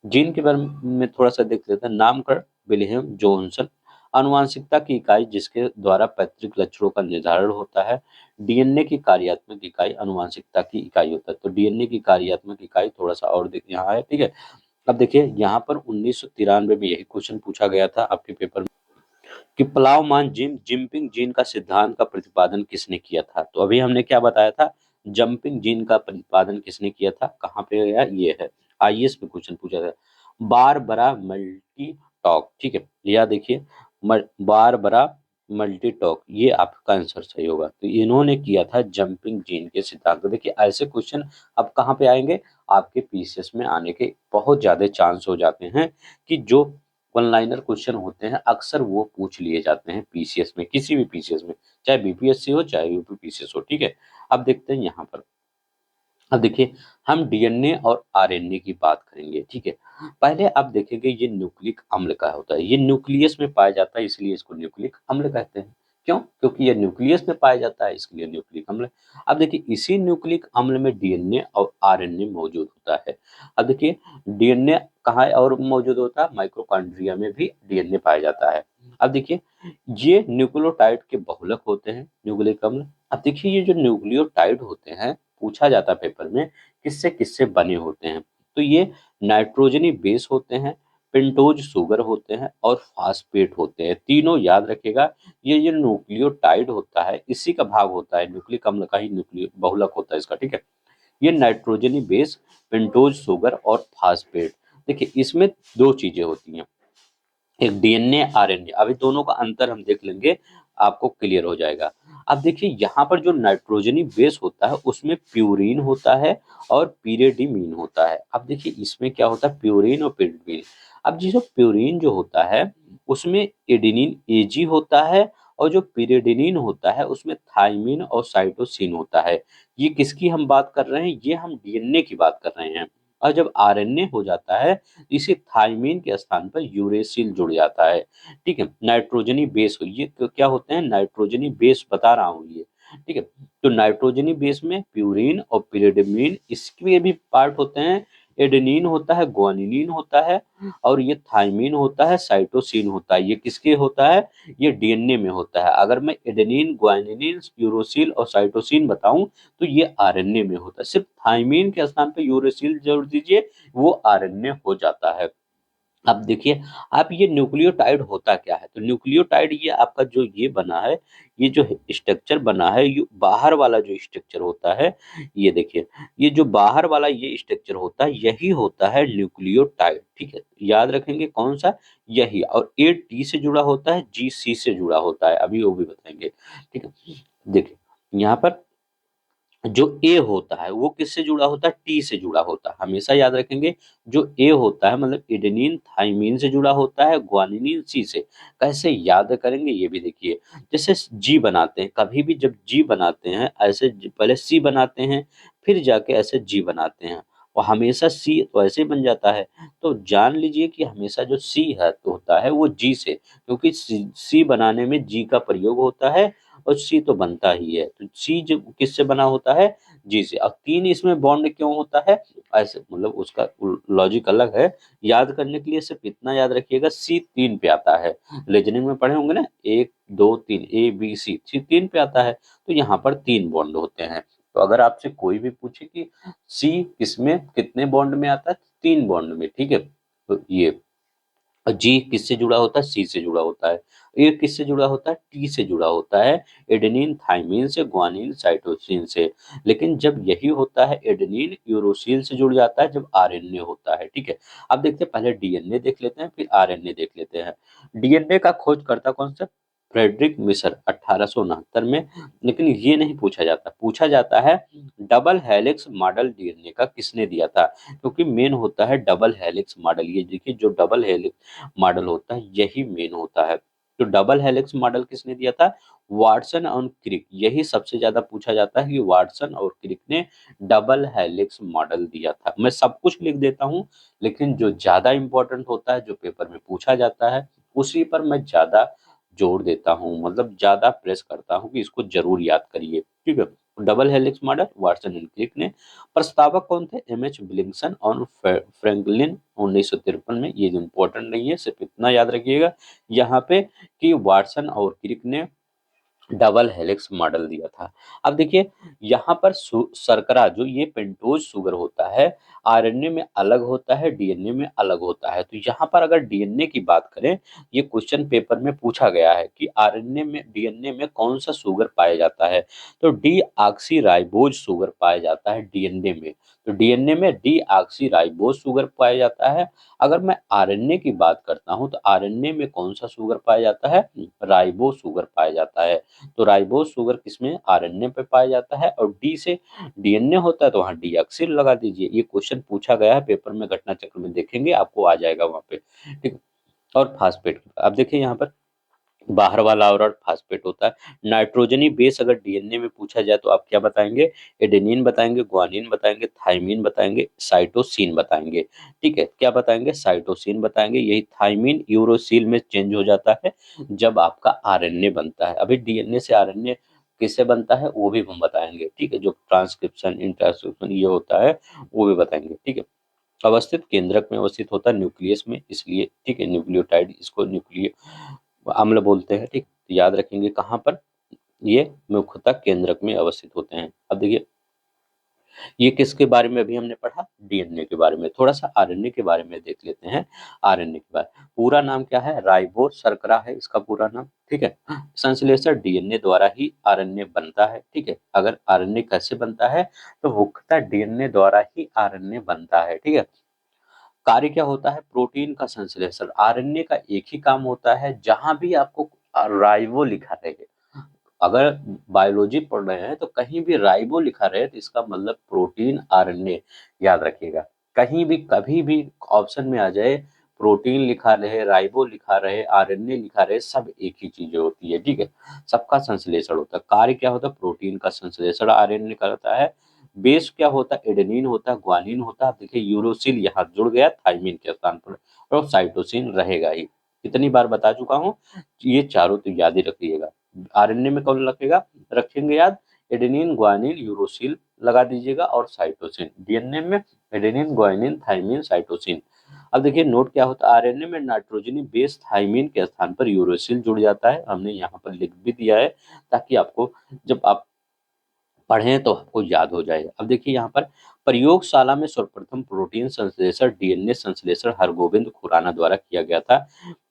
जीन के बारे में थोड़ा सा देख लेते हैं। नामकरण विलियम जोन्सन। आनुवंशिकता की इकाई जिसके द्वारा पैतृक लक्षणों का निर्धारण होता है। डीएनए की कार्यात्मक इकाई आनुवंशिकता की इकाई होता है। तो डीएनए की कार्यात्मक इकाई थोड़ा सा और यहाँ है। ठीक है, अब देखिए यहाँ पर 1993 में यही क्वेश्चन पूछा गया था आपके पेपर में कि प्लावमान जंपिंग जीन का सिद्धांत का प्रतिपादन किसने किया था? तो अभी हमने क्या बताया था? जंपिंग जीन का प्रतिपादन किसने किया था? कहाँ पे गया? ये है, आईएएस में क्वेश्चन पूछा था। Barbara multi talk. ठीक है, यह देखिए, बारबरा मल्टी टॉक, ये आपका आंसर सही होगा। तो इन्होंने किया था जंपिंग जीन के सिद्धांत। तो देखिए ऐसे क्वेश्चन अब कहाँ पे आएंगे? आपके पीसीएस में आने के बहुत ज्यादा चांस हो जाते हैं कि जो वन लाइनर क्वेश्चन होते हैं अक्सर वो पूछ लिए जाते हैं पीसीएस में, किसी भी पीसीएस में, चाहे बीपीएससी हो चाहे यूपीपीसीएस हो। ठीक है, अब देखते हैं यहाँ पर। अब देखिए, हम डीएनए और आरएनए की बात करेंगे। ठीक है, पहले आप देखेंगे ये न्यूक्लिक अम्ल का होता है, ये न्यूक्लियस में पाया जाता है इसलिए इसको न्यूक्लिक अम्ल कहते हैं। क्यों? क्योंकि ये न्यूक्लियस में पाया जाता है इसलिए न्यूक्लिक अम्ल। अब देखिए, इसी न्यूक्लिक अम्ल में डीएनए और आरएनए मौजूद होता है। अब देखिए, डीएनए कहाँ और मौजूद होता है? माइटोकॉन्ड्रिया में भी डीएनए पाया जाता है। अब देखिए, ये न्यूक्लियोटाइड के बहुलक होते हैं न्यूक्लिक अम्ल। अब देखिए, ये जो न्यूक्लियोटाइड होते हैं, पूछा जाता है पेपर में, किससे किससे बने होते हैं? तो ये नाइट्रोजनी बेस होते हैं, पेंटोज शुगर होते हैं और फास्फेट होते हैं। तीनों याद रखिएगा। ये जो न्यूक्लियोटाइड होता है इसी का भाग होता है, न्यूक्लिक अम्ल का ही न्यूक्लियो बहुलक होता है इसका। ठीक है, ये नाइट्रोजनी बेस, पेंटोज शुगर और फास्फेट। देखिए इसमें दो चीजें होती हैं, एक डीएनए आरएनए। अभी दोनों का अंतर हम देख लेंगे, आपको क्लियर हो जाएगा। अब देखिए यहाँ पर जो नाइट्रोजनी बेस होता है उसमें प्यूरिन होता है और पीरियडिमीन होता है। अब देखिए इसमें क्या होता है? प्यूरिन और पीरियडिमीन। अब जो प्यूरिन जो होता है उसमें एडेनिन एजी होता है और जो pyridine होता है उसमें थायमीन और साइटोसिन होता है। ये किसकी हम बात कर रहे हैं? ये हम डीएनए की बात कर रहे हैं। और जब आरएनए हो जाता है, इसी थायमीन के स्थान पर यूरेसिल जुड़ जाता है। ठीक है, नाइट्रोजनी बेस हो, ये क्या होते हैं? नाइट्रोजनी बेस बता रहा हूँ ये। ठीक है, तो नाइट्रोजनी बेस में प्यूरिन और पिरिडमिन इसके भी पार्ट होते हैं। एडेनिन होता है, ग्वानिलीन होता है, और ये थायमीन होता है, साइटोसिन होता है। ये किसके होता है? ये डीएनए में होता है। अगर मैं एडेनिन, ग्वानिलीन, यूरोसिल और साइटोसिन बताऊं तो ये आरएनए में होता है। सिर्फ थायमीन के स्थान पे यूरोसिल जोड़ दीजिए, वो आरएनए हो जाता है। अब देखिए, आप ये न्यूक्लियोटाइड होता क्या है? तो न्यूक्लियोटाइड ये आपका जो ये बना है, ये जो स्ट्रक्चर बना है, ये बाहर वाला जो स्ट्रक्चर होता है, ये देखिए, ये जो बाहर वाला ये स्ट्रक्चर होता है, यही होता है न्यूक्लियोटाइड। ठीक है, याद रखेंगे कौन सा? यही। और ए टी से जुड़ा होता है, जी सी से जुड़ा होता है, अभी वो भी बताएंगे। ठीक है, देखिए यहाँ पर जो ए होता है वो किससे जुड़ा होता है? टी से जुड़ा होता है, हमेशा याद रखेंगे। जो ए होता है मतलब एडेनिन थाइमीन से जुड़ा होता है, ग्वानिलीन सी से। कैसे याद करेंगे ये भी देखिए। जैसे जी बनाते हैं, कभी भी जब जी बनाते हैं ऐसे पहले सी बनाते हैं, फिर जाके ऐसे जी बनाते हैं, और हमेशा सी तो ऐसे बन जाता है। तो जान लीजिए कि हमेशा जो सी है तो होता है वो जी से, क्योंकि सी बनाने में जी का प्रयोग होता है, और सी तो बनता ही है। तो सी जो किससे बना होता है? जी से। अब तीन इसमें बॉन्ड क्यों होता है? ऐसे मतलब उसका लॉजिक अलग है। याद करने के लिए सिर्फ इतना याद रखिएगा, सी तीन पे आता है। रीजनिंग में पढ़े होंगे ना, एक दो तीन, ए बी सी, सी तीन पे आता है। तो यहाँ पर तीन बॉन्ड होते हैं। तो अगर आपसे कोई भी पूछे कि सी किसमें कितने बॉन्ड में आता है, तीन बॉन्ड में। ठीक है, तो ये जी किससे जुड़ा होता है? सी से जुड़ा होता है। ए किससे जुड़ा होता है? टी से जुड़ा होता है। एडेनिन थाइमीन से, ग्वानिन साइटोसिन से। लेकिन जब यही होता है, एडेनिन यूरोसिल से जुड़ जाता है जब आरएनए होता है। ठीक है, अब देखते हैं, पहले डीएनए देख लेते हैं, फिर आरएनए देख लेते हैं। डीएनए का खोजकर्ता कौन सा? फ्रेडरिक मिशर 1869 में। लेकिन ये नहीं पूछा जाता, पूछा जाता है डबल हेलिक्स मॉडल डीएनए का किसने दिया था? क्योंकि मेन होता है डबल हेलिक्स मॉडल। ये देखिए, जो डबल हेलिक्स मॉडल होता है यही मेन होता है। तो डबल हेलिक्स मॉडल किसने दिया था? वाटसन और क्रिक। यही सबसे ज्यादा पूछा जाता है कि वाटसन और क्रिक ने डबल हेलिक्स मॉडल दिया था। मैं सब कुछ लिख देता हूँ, लेकिन जो ज्यादा इंपॉर्टेंट होता है, जो पेपर में पूछा जाता है, उसी पर मैं ज्यादा जोर देता हूँ, मतलब ज्यादा प्रेस करता हूँ कि इसको जरूर याद करिए। ठीक है, double helix model Watson and Crick ने। प्रस्तावक कौन थे? एम एच विलिंगसन और फ्रैंकलिन 1953 में। ये इंपॉर्टेंट नहीं है, सिर्फ इतना याद रखिएगा यहाँ पे कि वाटसन और क्रिक ने डबल हेलिक्स मॉडल दिया था। अब देखिए, यहाँ पर शर्करा जो ये पेंटोज शुगर होता है, आरएनए में अलग होता है, डीएनए में अलग होता है। तो यहाँ पर अगर डीएनए की बात करें, ये क्वेश्चन पेपर में पूछा गया है कि आरएनए में, डीएनए में कौन सा शुगर पाया जाता है? तो डी ऑक्सी राइबोज शुगर पाया जाता है डीएनए में। तो डीएनए में डी ऑक्सी राइबोज शुगर पाया जाता है। अगर मैं आरएनए की बात करता हूँ, तो आरएनए में कौन सा शुगर पाया जाता है? राइबो शुगर पाया जाता है। तो राइबोज शुगर किसमें? आरएनए पे पाया जाता है। और डी से डीएनए होता है तो वहाँ डीऑक्सिल लगा दीजिए। ये क्वेश्चन पूछा गया है पेपर में, घटना चक्र में देखेंगे आपको आ जाएगा वहाँ पे। ठीक है, और फास्फेट अब देखिए यहाँ पर बाहर वाला और फास्फेट होता है। नाइट्रोजनी बेस अगर डीएनए में पूछा जाए तो आप क्या बताएंगे? एडेनिन बताएंगे, ग्वानिन बताएंगे, थाइमीन बताएंगे, साइटोसिन बताएंगे। ठीक है, क्या बताएंगे? साइटोसिन बताएंगे। यही थाइमीन यूरोसिल में चेंज हो जाता है जब आपका आरएनए बनता है। अभी डीएनए से आरएनए किससे बनता है वो भी हम बताएंगे। ठीक है, जो ट्रांसक्रिप्शन इंट्रांसक्रिप्शन ये होता है वो भी बताएंगे। ठीक है, अवस्थित केंद्रक में अवस्थित होता है, न्यूक्लियस में, इसलिए ठीक है न्यूक्लियोटाइड इसको न्यूक्लियो अम्ल बोलते हैं। ठीक, तो याद रखेंगे कहाँ पर? ये मुख्यतः केंद्रक में अवस्थित होते हैं। अब देखिए, ये किसके बारे में अभी हमने पढ़ा? डीएनए के बारे में। थोड़ा सा आरएनए के बारे में देख लेते हैं। आरएनए के बारे पूरा नाम क्या है? राइबो शर्करा है इसका पूरा नाम। ठीक है, संश्लेषण डीएनए द्वारा ही आरएनए बनता है। ठीक है, अगर आरएनए कैसे बनता है, तो मुख्यतः डीएनए द्वारा ही आरएनए बनता है। ठीक है, कार्य क्या होता है? प्रोटीन का संश्लेषण। आरएनए का एक ही काम होता है, जहां भी आपको राइबो लिखा रहे, अगर बायोलॉजी पढ़ रहे हैं तो कहीं भी राइबो लिखा रहे तो इसका मतलब प्रोटीन आरएनए। याद रखिएगा, कहीं भी कभी भी ऑप्शन में आ जाए प्रोटीन लिखा रहे, राइबो लिखा रहे, आरएनए लिखा रहे, सब एक ही चीज़ होती है, ठीक है। सबका संश्लेषण होता है। कार्य क्या होता है? प्रोटीन का संश्लेषण आरएनए करता है। बेस क्या होता है? एडेनिन होता है, ग्वानिन होता है। आप देखिए यूरोसिल यहाँ जुड़ गया थाइमिन के स्थान पर, और साइटोसिन रहेगा ही। कितनी बार बता चुका हूँ, ये चारों तो याद ही रखिएगा। आरएनए में कौन रखेगा, रखेंगे याद, एडेनिन, ग्वानिन, यूरोसिल लगा दीजिएगा, और साइटोसिन। डीएनए में एडेनिन, ग्वानिन, थाइमिन, साइटोसिन। अब देखिए नोट क्या होता है, आरएनए में नाइट्रोजनी बेस थाइमिन के स्थान पर यूरोसिल जुड़ जाता है। हमने यहाँ पर लिख भी दिया है ताकि आपको जब आप पढ़ें तो आपको याद हो जाए। अब देखिए यहाँ पर प्रयोगशाला में सर्वप्रथम प्रोटीन संश्लेषण डीएनए संश्लेषण हरगोविंद खुराना द्वारा किया गया था।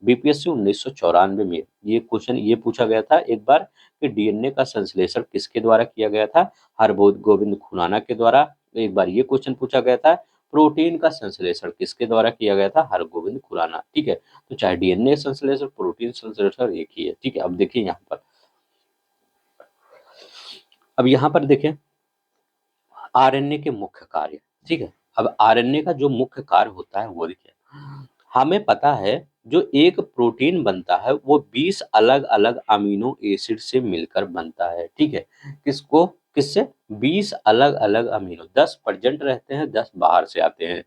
बीपीएससी 1994 में ये क्वेश्चन ये पूछा गया था एक बार कि डीएनए का संश्लेषण किसके द्वारा किया गया था? हरगोविंद खुराना के द्वारा। एक बार ये क्वेश्चन पूछा गया था, प्रोटीन का संश्लेषण किसके द्वारा किया गया था? हरगोविंद खुराना, ठीक है। तो चाहे डीएनए संश्लेषण, प्रोटीन संश्लेषण एक ही है, ठीक है। अब देखिए यहाँ पर, अब यहाँ पर देखें आरएनए के मुख्य कार्य, ठीक है। अब आरएनए का जो मुख्य कार्य होता है वो देखिए, हमें पता है जो एक प्रोटीन बनता है वो 20 अलग-अलग अमीनो एसिड से मिलकर बनता है, ठीक है। किसको, किससे? 20 अलग-अलग अमीनो, 10 प्रेजेंट रहते हैं, 10 बाहर से आते हैं,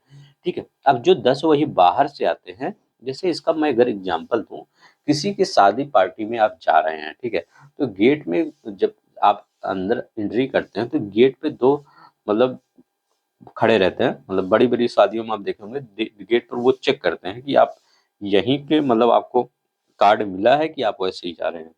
ठीक है। अब जो 10 वही बाहर से आते हैं, जैसे इसका मैं अगर एग्जांपल दूं, किसी की शादी पार्टी में आप जा रहे हैं, ठीक है, तो गेट में जब आप अंदर एंट्री करते हैं तो गेट पे दो मतलब खड़े रहते हैं, मतलब बड़ी-बड़ी शादियों में आप देखे होंगे गेट पर वो चेक करते हैं कि आप यहीं पे मतलब आपको कार्ड मिला है कि आप वैसे ही जा रहे हैं।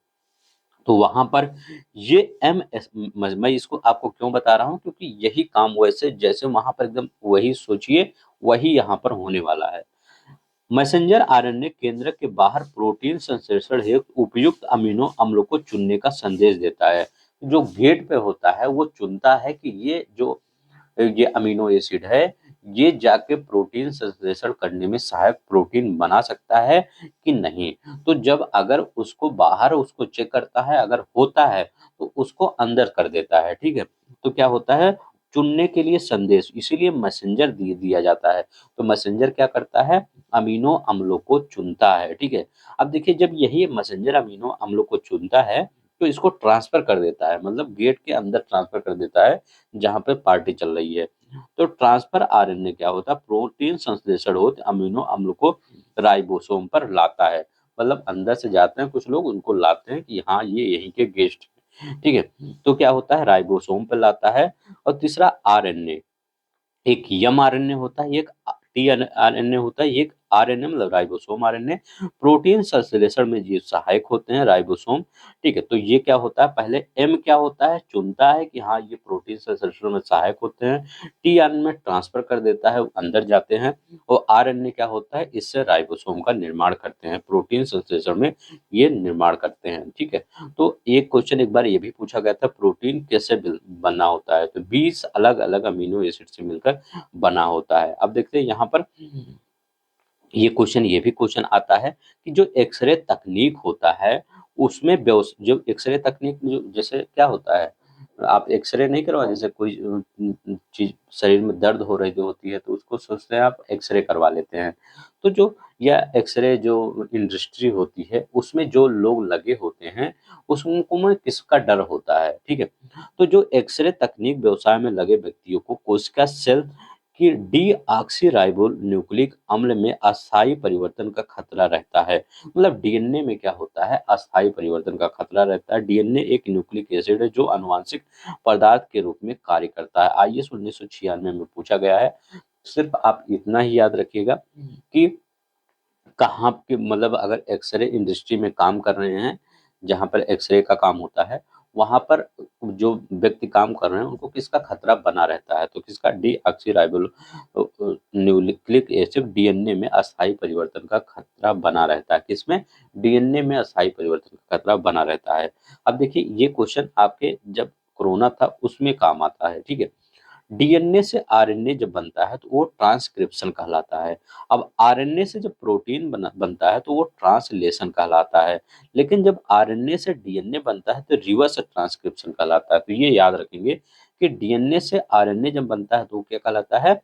तो वहाँ पर ये एमएस मैं इसको आपको क्यों बता रहा हूँ, क्योंकि यही काम वैसे जैसे वहाँ पर एकदम वही सोचिए, वही यहाँ पर होने वाला है। मैसेंजर आरएनए केंद्र के बाहर प्रोटीन संश्लेषण हेतु उपयुक्त अमीनो अम्लों को चुनने का संदेश देता है। जो गेट पे होता है वो चुनता है कि ये अमीनो एसिड है, ये जाके प्रोटीन संश्लेषण करने में सहायक प्रोटीन बना सकता है कि नहीं। तो जब अगर उसको बाहर उसको चेक करता है, अगर होता है तो उसको अंदर कर देता है, ठीक है। तो क्या होता है, चुनने के लिए संदेश, इसीलिए मैसेंजर दिया जाता है। तो मैसेंजर क्या करता है, अमीनो अम्लों को चुनता है, ठीक है। अब देखिए जब यही मैसेंजर अमीनो अम्लों को चुनता है तो इसको ट्रांसफर कर देता है, मतलब गेट के अंदर ट्रांसफर कर देता है जहाँ पे पार्टी चल रही है। तो ट्रांसफर आरएनए क्या होता है, प्रोटीन संश्लेषण होते अमीनो अम्ल को राइबोसोम पर लाता है। मतलब अंदर से जाते हैं कुछ लोग, उनको लाते हैं कि हाँ ये यहीं के गेस्ट हैं, ठीक है। तो क्या होता है, राइबोसोम पर लाता है। और तीसरा आरएनए, एक एमआरएनए होता है, एक टीआरएनए होता है, एक आरएनए मतलब राइबोसोम आरएनए। प्रोटीन संश्लेषण में ये सहायक होते हैं राइबोसोम, ठीक है। तो ये क्या होता है, पहले एम क्या होता है, चुनता है कि हाँ ये प्रोटीन संश्लेषण में सहायक होते हैं। टीआरएनए में ट्रांसफर कर देता है, अंदर जाते हैं। और आरएनए क्या होता है, इससे राइबोसोम का निर्माण करते हैं, प्रोटीन संश्लेषण में ये निर्माण करते हैं, ठीक है। तो एक क्वेश्चन एक बार ये भी पूछा गया था, प्रोटीन कैसे बना होता है, तो 20 अलग अलग अमीनो एसिड से मिलकर बना होता है। अब देखते हैं यहाँ पर ये भी क्वेश्चन आता है कि जो एक्सरे तकनीक होता है उसमें जो एक्सरे तकनीक जो जैसे क्या होता है, आप एक्सरे नहीं करवा, जैसे कोई चीज शरीर में दर्द हो रही होती है तो उसको सोचते हैं आप एक्सरे करवा लेते हैं। तो जो यह एक्सरे जो इंडस्ट्री होती है उसमें जो लोग लगे होते हैं उसको में किसका डर होता है, ठीक है। तो जो एक्सरे तकनीक व्यवसाय में लगे व्यक्तियों को कोशिका सेल कि डीऑक्सीराइबो न्यूक्लिक अम्ल में अस्थायी परिवर्तन का खतरा रहता है। मतलब डीएनए में क्या होता है, अस्थायी परिवर्तन का खतरा रहता है। डीएनए एक न्यूक्लिक एसिड है जो आनुवंशिक पदार्थ के रूप में कार्य करता है। आईएस 1996 में पूछा गया है। सिर्फ आप इतना ही याद रखिएगा कि कहाँ पे मतलब अगर एक्सरे इंडस्ट्री में काम कर रहे हैं, जहाँ पर एक्सरे का काम होता है, वहाँ पर जो व्यक्ति काम कर रहे हैं उनको किसका खतरा बना रहता है, तो किसका, डीऑक्सीराइबो न्यूक्लिक एसिड डीएनए में अस्थायी परिवर्तन का खतरा बना रहता है। किसमें, डीएनए में अस्थायी परिवर्तन का खतरा बना रहता है। अब देखिए ये क्वेश्चन आपके जब कोरोना था उसमें काम आता है, ठीक है। डीएनए से आरएनए जब बनता है तो वो ट्रांसक्रिप्शन कहलाता है। अब आरएनए से जब प्रोटीन बनता है तो वो ट्रांसलेशन कहलाता है। लेकिन जब आरएनए से डीएनए बनता है तो रिवर्स ट्रांसक्रिप्शन कहलाता है। तो ये याद रखेंगे कि डीएनए से आरएनए जब बनता है तो वो क्या कहलाता है,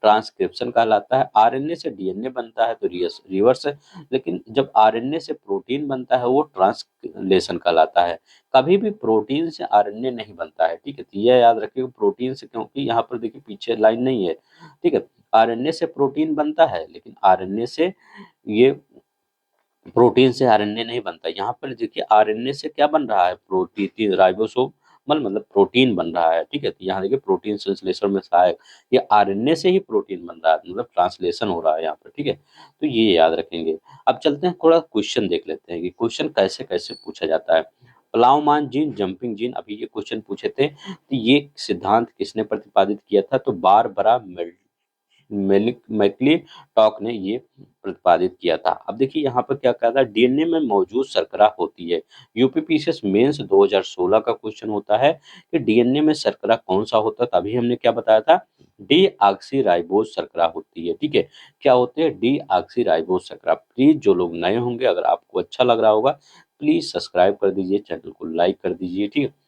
ट्रांसक्रिप्शन कहलाता है। आरएनए से डीएनए बनता है तो रिवर्स है। लेकिन जब आरएनए से प्रोटीन बनता है वो ट्रांसलेशन कहलाता है। कभी भी प्रोटीन से आरएनए नहीं बनता है, ठीक है। तो यह याद रखिए प्रोटीन से, क्योंकि यहाँ पर देखिए पीछे लाइन नहीं है, ठीक है। आरएनए से प्रोटीन बनता है लेकिन आरएनए से ये प्रोटीन से आरएनए नहीं बनता। यहाँ पर देखिए आरएनए से क्या बन रहा है, प्रोटीन राइबोसोम मतलब प्रोटीन बन रहा है, ठीक है। तो यहाँ देखिए प्रोटीन संश्लेषण में सहायक, ये आरएनए से ही प्रोटीन बन रहा है, मतलब ट्रांसलेशन हो रहा है यहाँ पर, ठीक है। तो ये याद रखेंगे। अब चलते हैं थोड़ा क्वेश्चन देख लेते हैं कि क्वेश्चन कैसे कैसे पूछा जाता है। प्लावमान जीन, जंपिंग जीन, अभी ये क्वेश्चन पूछे थे तो ये सिद्धांत किसने प्रतिपादित किया था, तो बारबरा मैकलिंटॉक ने ये प्रतिपादित किया था। अब देखिए यहाँ पर क्या कहा था, डीएनए में मौजूद शर्करा होती है। यूपीपीसीएस मेंस 2016 का क्वेश्चन होता है कि डीएनए में शर्करा कौन सा होता है, तभी हमने क्या बताया था, डी ऑक्सी राइबोज शर्करा होती है, ठीक है। क्या होते हैं, डी ऑक्सी राइबोज शर्करा। प्लीज जो लोग नए होंगे, अगर आपको अच्छा लग रहा होगा प्लीज सब्सक्राइब कर दीजिए, चैनल को लाइक कर दीजिए, ठीक है।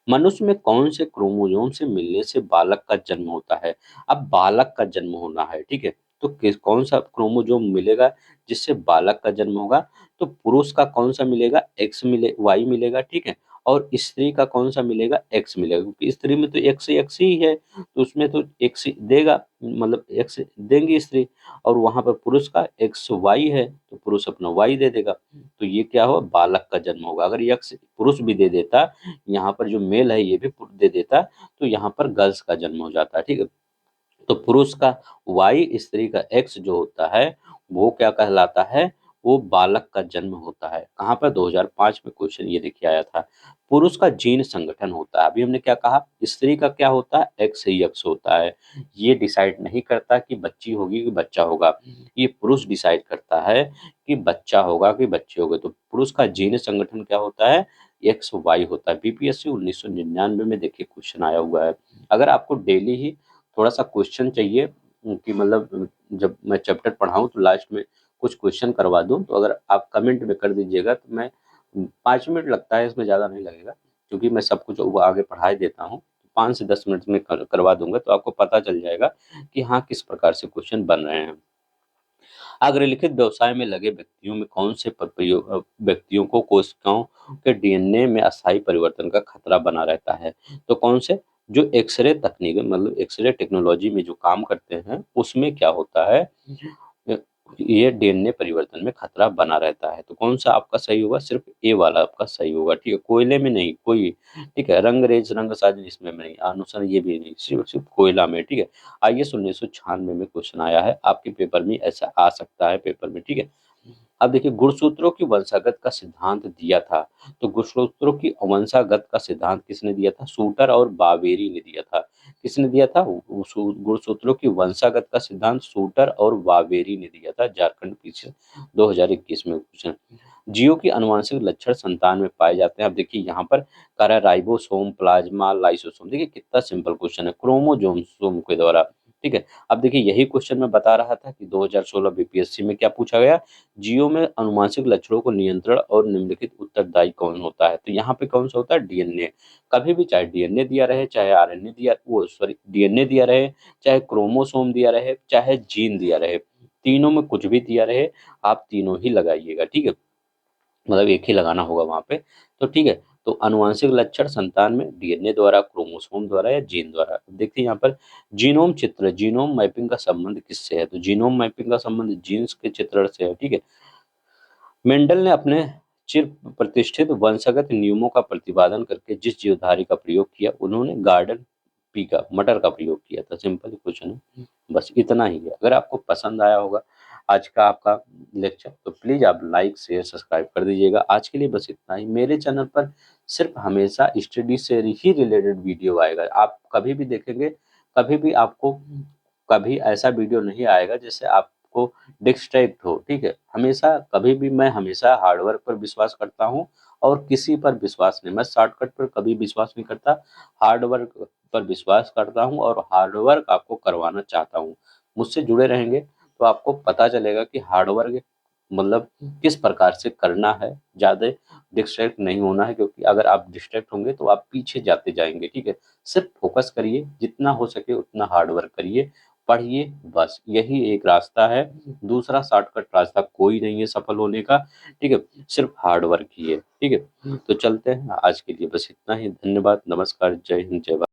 मनुष्य में कौन से क्रोमोसोम से मिलने से बालक का जन्म होता है। अब बालक का जन्म होना है, ठीक है। तो किस कौन सा क्रोमोसोम मिलेगा जिससे बालक का जन्म होगा, तो पुरुष का कौन सा मिलेगा, एक्स मिले वाई मिलेगा, ठीक है। और स्त्री का कौन सा मिलेगा, एक्स मिलेगा, क्योंकि स्त्री में तो एक्स एक्स ही है, तो उसमें तो एक्स देगा, मतलब एक्स देंगी स्त्री। और वहां पर पुरुष का एक्स वाई है तो पुरुष अपना वाई दे देगा। तो ये क्या हो, बालक का जन्म होगा। अगर एक्स पुरुष भी दे देता, यहाँ पर जो मेल है ये भी दे देता, तो यहाँ पर गर्ल्स का जन्म हो जाता है, ठीक है। तो पुरुष का वाई, स्त्री का एक्स जो होता है वो क्या कहलाता है, वो बालक का जन्म होता है। कहाँ पर, 2005 में क्वेश्चन ये देखिए आया था। पुरुष का जीन संगठन होता है, अभी हमने क्या कहा, स्त्री का क्या होता है, एक्स ही एक्स होता है। ये डिसाइड नहीं करता कि बच्ची होगी कि बच्चा होगा, ये पुरुष डिसाइड करता है कि बच्चा होगा कि बच्चे होगे। तो पुरुष का जीन संगठन क्या होता है, एक्स वाई होता है। बीपीएससी 1999 में देखिए क्वेश्चन आया हुआ है। अगर आपको डेली ही थोड़ा सा क्वेश्चन चाहिए कि मतलब जब मैं चैप्टर पढ़ाऊँ तो लास्ट में कुछ क्वेश्चन करवा दूँ, तो अगर आप कमेंट में कर दीजिएगा तो मैं 5 मिनट लगता है, इसमें ज़्यादा नहीं लगेगा, क्योंकि मैं सब कुछ वो आगे पढ़ा ही देता हूँ। 5 से 10 मिनट में करवा दूंगा तो आपको पता चल जाएगा कि हाँ किस प्रकार से क्वेश्चन बन रहे हैं। अग्रलिखित व्यवसाय में लगे व्यक्तियों में कौन से व्यक्तियों को कोशिकाओं के डीएनए में अस्थायी परिवर्तन का खतरा बना रहता है, तो कौन से, जो एक्सरे तकनीक मतलब एक्सरे टेक्नोलॉजी में जो काम करते हैं उसमें क्या होता है, ये डीएनए परिवर्तन में खतरा बना रहता है। तो कौन सा आपका सही होगा, सिर्फ ए वाला आपका सही होगा, ठीक है। कोयले में नहीं कोई, ठीक है। रंगरेज रंग साजन इसमें नहीं, अनुसरण ये भी नहीं, सिर्फ सिर्फ कोयला में, ठीक है। आईएएस 1996 में क्वेश्चन आया है आपके पेपर में, ऐसा आ सकता है पेपर में, ठीक है। अब देखिए गुणसूत्रों की वंशागत का सिद्धांत दिया था, तो गुणसूत्रों की वंशागत का सिद्धांत किसने दिया था, शूटर और बावेरी ने दिया था। किसने दिया था, गुणसूत्रों की वंशागत का सिद्धांत शूटर और बावेरी ने दिया था। झारखंड पीछे 2021 में क्वेश्चन। जीव की अनुवांशिक लक्षण संतान में पाए जाते हैं। अब देखिए यहाँ पर कह रहा है राइबोसोम, प्लाज्मा, लाइसोसोम। देखिए कितना सिंपल क्वेश्चन है, क्रोमोसोम के द्वारा, ठीक है। अब देखिए यही क्वेश्चन मैं बता रहा था कि 2016 बीपीएससी में क्या पूछा गया, जीवों में अनुवांशिक लक्षणों को नियंत्रण और निम्नलिखित उत्तरदायी कौन होता है, तो यहाँ पे कौन सा होता है, डीएनए। कभी भी चाहे डीएनए दिया रहे, चाहे आरएनए दिया, वो सॉरी डीएनए दिया रहे, चाहे क्रोमोसोम दिया रहे, चाहे जीन दिया रहे, तीनों में कुछ भी दिया रहे, आप तीनों ही लगाइएगा, ठीक है। मतलब एक ही लगाना होगा वहां पे, तो ठीक है। तो अनुवांशिक लक्षण संतान में डीएनए द्वारा, क्रोमोसोम द्वारा या जीन द्वारा। देखिए यहाँ पर जीनोम चित्र, जीनोम मैपिंग का संबंध किससे है, तो जीनोम मैपिंग का संबंध जीन्स के चित्रण से है, ठीक है। मेंडल ने अपने चिर प्रतिष्ठित वंशगत नियमों का प्रतिपादन करके जिस जीवधारी का प्रयोग किया, उन्होंने गार्डन पी का मटर का प्रयोग किया था। सिंपल क्वेश्चन है, बस इतना ही है। अगर आपको पसंद आया होगा आज का आपका लेक्चर तो प्लीज आप लाइक शेयर सब्सक्राइब कर दीजिएगा। आज के लिए बस इतना ही। मेरे चैनल पर सिर्फ हमेशा स्टडी से ही रिलेटेड वीडियो आएगा। आप कभी भी देखेंगे, कभी भी आपको कभी ऐसा वीडियो नहीं आएगा जिससे आपको डिस्ट्रैक्ट हो, ठीक है। हमेशा कभी भी मैं हमेशा हार्डवर्क पर विश्वास करता हूँ और किसी पर विश्वास नहीं, मैं शॉर्टकट पर कभी विश्वास नहीं करता, हार्डवर्क पर विश्वास करता हूँ और हार्डवर्क आपको करवाना चाहता हूँ। मुझसे जुड़े रहेंगे तो आपको पता चलेगा कि हार्डवर्क मतलब किस प्रकार से करना है, ज़्यादा डिस्ट्रैक्ट नहीं होना है, क्योंकि अगर आप डिस्ट्रैक्ट होंगे तो आप पीछे जाते जाएँगे, ठीक है? सिर्फ फ़ोकस करिए, जितना हो सके उतना हार्ड वर्क करिए, पढ़िए, बस यही एक रास्ता है। दूसरा शॉर्टकट रास्ता कोई नहीं है सफल होने का, ठीक है? सिर्फ हार्ड वर्क ही है, ठीक है? तो चलते हैं, आज के लिए बस इतना ही। धन्यवाद, नमस्कार, जय हिंद, जय भारत।